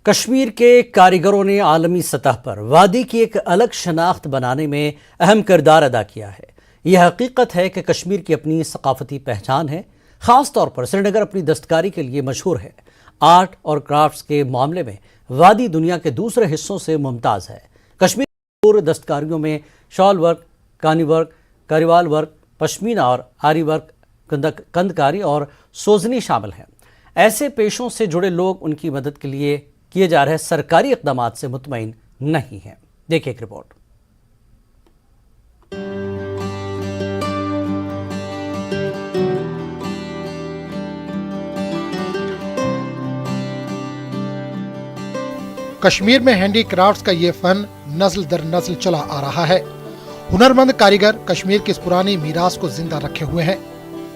کشمیر کے کاریگروں نے عالمی سطح پر وادی کی ایک الگ شناخت بنانے میں اہم کردار ادا کیا ہے۔ یہ حقیقت ہے کہ کشمیر کی اپنی ثقافتی پہچان ہے۔ خاص طور پر سری نگر اپنی دستکاری کے لیے مشہور ہے۔ آرٹ اور کرافٹس کے معاملے میں وادی دنیا کے دوسرے حصوں سے ممتاز ہے۔ کشمیر کی مشہور دستکاریوں میں شال ورک، کانی ورک، کاریوال ورک، پشمینہ اور آری ورک، کندکاری اور سوزنی شامل ہیں۔ ایسے پیشوں سے جڑے لوگ ان کی مدد کے لیے کیے جا رہے سرکاری اقدامات سے مطمئن نہیں ہیں۔ دیکھیں ایک رپورٹ۔ کشمیر میں ہینڈی کرافٹس کا یہ فن نسل در نسل چلا آ رہا ہے۔ ہنرمند کاریگر کشمیر کی اس پرانی میراث کو زندہ رکھے ہوئے ہیں۔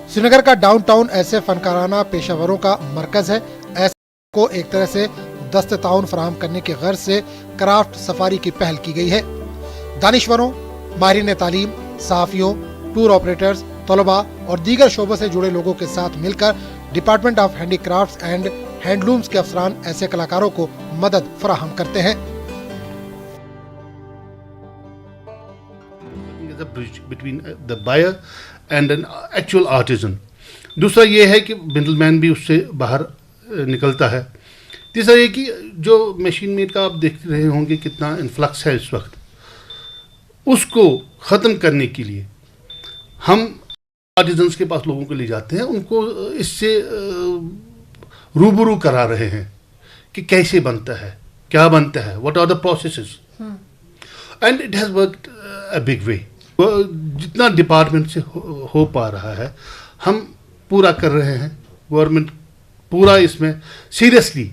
سری نگر کا ڈاؤن ٹاؤن ایسے فنکارانہ پیشہ وروں کا مرکز ہے۔ ایسے کو ایک طرح سے دست تعاون فراہم کرنے کی غرض سے کرافٹ سفاری کی پہل کی گئی ہے۔ دانشوروں، ماہرین تعلیم، صحافیوں، ٹور آپریٹرز، طلباء اور دیگر شعبوں سے جڑے لوگوں کے ساتھ مل کر department of handicrafts and handlooms کے افسران ایسے کلاکاروں کو مدد فراہم کرتے ہیں۔ between the buyer and an actual artisan. دوسرا یہ ہے کہ مڈل مین بھی اس سے باہر نکلتا ہے۔ تیسرا یہ کہ جو مشین میڈ کا آپ دیکھ رہے ہوں گے کتنا انفلکس ہے اس وقت، اس کو ختم کرنے کے لیے ہم آرٹیزنس کے پاس لوگوں کو لے جاتے ہیں، ان کو اس سے روبرو کرا رہے ہیں کہ کیسے بنتا ہے، کیا بنتا ہے، what are the processes, and it has worked a big way. جتنا ڈپارٹمنٹ سے ہو پا رہا ہے ہم پورا کر رہے ہیں۔ گورنمنٹ پورا اس میں سیریسلی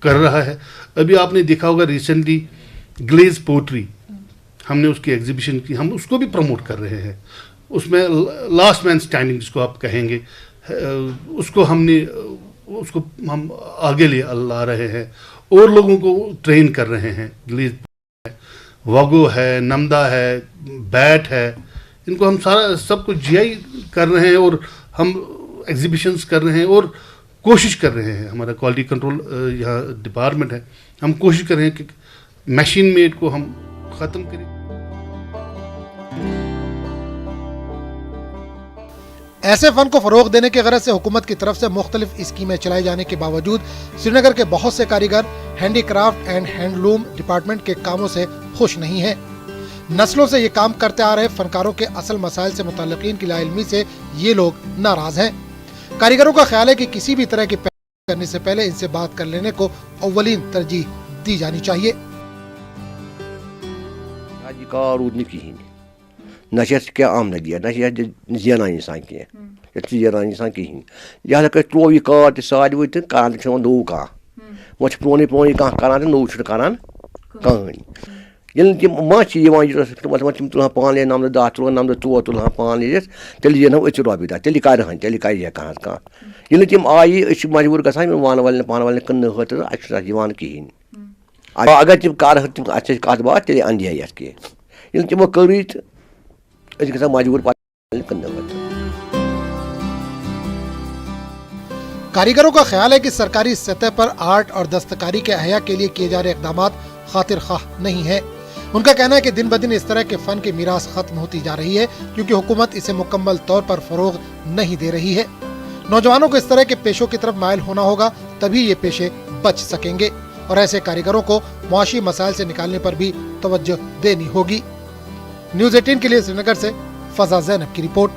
کر رہا ہے۔ ابھی آپ نے دیکھا ہوگا ریسنٹلی گلیز پوٹری، ہم نے اس کی ایگزیبیشن کی، ہم اس کو بھی پروموٹ کر رہے ہیں۔ اس میں لاسٹ مین اسٹینڈنگ جس کو آپ کہیں گے، اس کو ہم آگے لے لا رہے ہیں اور لوگوں کو ٹرین کر رہے ہیں۔ گلیز واگو ہے، نمدا ہے، بیٹ ہے، ان کو ہم سب کو جی آئی کر رہے ہیں اور ہم ایگزیبیشنز کر رہے ہیں اور کوشش کر رہے ہیں۔ ہمارا کوالٹی کنٹرول یہاں ڈپارٹمنٹ ہے، ہم کوشش کر رہے ہیں کہ مشین میڈ کو ہم ختم کریں۔ ایسے فن کو فروغ دینے کی غرض سے حکومت کی طرف سے مختلف اسکیمیں چلائے جانے کے باوجود سری نگر کے بہت سے کاریگر handy craft and handloom department کے کاموں سے خوش نہیں ہیں۔ نسلوں سے یہ کام کرتے آ رہے فنکاروں کے اصل مسائل سے متعلقین کی لا علمی سے یہ لوگ ناراض ہیں۔ کاریگروں کا خیال ہے کہ کسی بھی طرح کی پیش کرنے سے پہلے ان سے بات کر لینے کو اولین ترجیح دی جانی چاہیے۔ کیا آمدنی ہے، زینان انسان زینان انسان کہین، لہٰذا ترو یہ کار تہ ساروی تو کران نو کھانا وہ پرونی کران تو نو کران کہانی۔ یل تم مچھ تم تلان پان لے نمتہ 10 تلان نمتہ 4 تلان پان لے تیل زینو اتھ رۄپیہِ دہ، تیٚلہِ کرہن تیٚلہِ کرِ کانٛہہ ییٚلہِ تِم آیہِ أسۍ چھِ مجبوٗر گژھان یِمن وانہٕ والٮ۪ن پانہٕ والٮ۪ن کٕننہٕ خٲطرٕ، اَسہِ چھُنہٕ تَتھ یِوان کِہیٖنۍ۔ اگر تِم کرہن تِم اَسہِ سۭتۍ کتھ باتھ تیٚلہِ اندِ ہے یتھ کینٛہہ، ییٚلہِ تِمو کٔرٕے تہٕ أسۍ گژھان مجبوٗر پتہٕ کٕننہٕ خٲطرٕ۔ کاریگروں کا خیال ہے کہ سرکاری سطح پر آرٹ اور دستکاری کے احیاء کے لیے کیے جا رہے اقدامات خاطر خواہ نہیں ہیں۔ ان کا کہنا ہے کہ دن بدن اس طرح کے فن کی میراث ختم ہوتی جا رہی ہے کیونکہ حکومت اسے مکمل طور پر فروغ نہیں دے رہی ہے۔ نوجوانوں کو اس طرح کے پیشوں کی طرف مائل ہونا ہوگا، تبھی یہ پیشے بچ سکیں گے اور ایسے کاریگروں کو معاشی مسائل سے نکالنے پر بھی توجہ دینی ہوگی۔ نیوز 18 کے لیے سری نگر سے فضا زینب کی رپورٹ۔